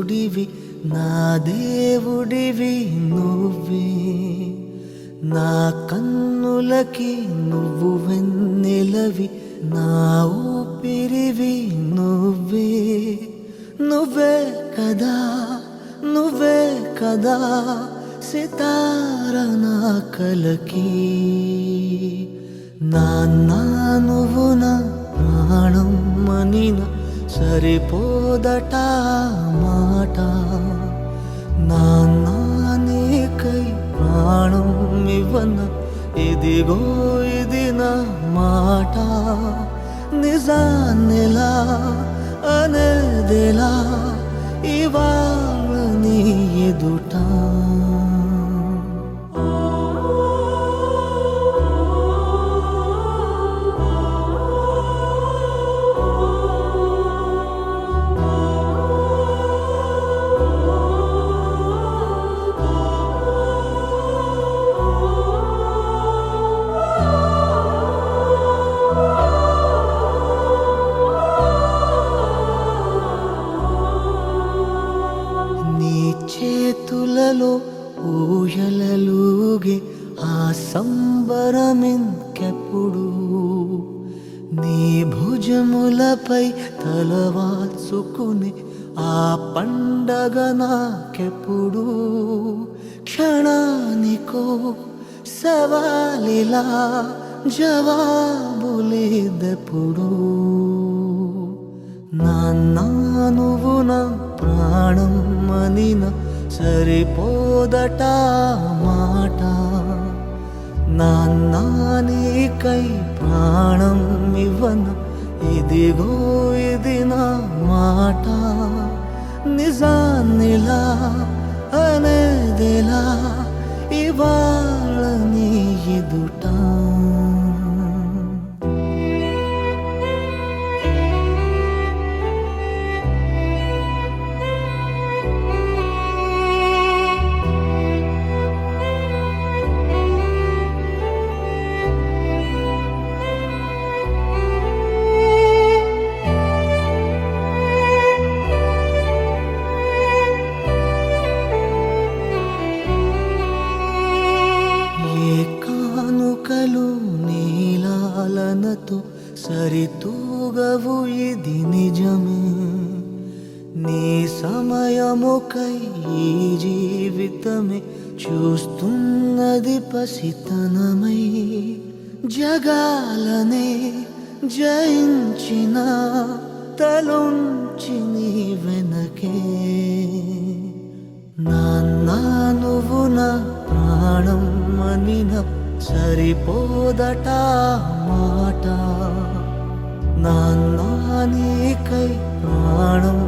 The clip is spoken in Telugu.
సూర్యుడివి నా దేవుడివి నువ్వే, నా కన్నులకి నువ్వు వెన్నెలవి, నా ఊపిరివి నువ్వే. నువ్వే కదా, నువ్వే కదా సితార నా కలకి. నాన్న నువ్వు నా ప్రాణం మనిన సరిపోదట మాట. నాన్న నీకై ప్రాణం ఇవ్వన ఇదిగో ఇది నా మాట. నిజాన్నిలా అనేదిలా ఇవాళ నీ ఎదుట. చేతులలో ఊయలలుగే ఆ సంబరమింకెప్పుడు, నీ భుజములపై తలవాల్చుకుని ఆ పండగ నాకెప్పుడు. క్షణానికో సవాలిలా జవాబులేదెప్పుడు. నాన్న నువ్వు నా ప్రాణం మనిన సరిపోదట మాట. నాన్న నీకై ప్రాణం ఇవ్వన ఇదిగో ఇది నా మాట. నిజాన్నిలా అనేదిలా ఇవాళ నీ ఎదుట. నీలాలనతో సరితూగవు ఇది నిజమే. నీ సమయముకై ఈ జీవితమే చూస్తున్నది పసితనమై. జగాలనే జయించిన తలొంచి నీ వెనకే. నాన్న నువ్వు నా ప్రాణం మనిన సరిపోదట మాట. నాన్న నీకై ప్రాణం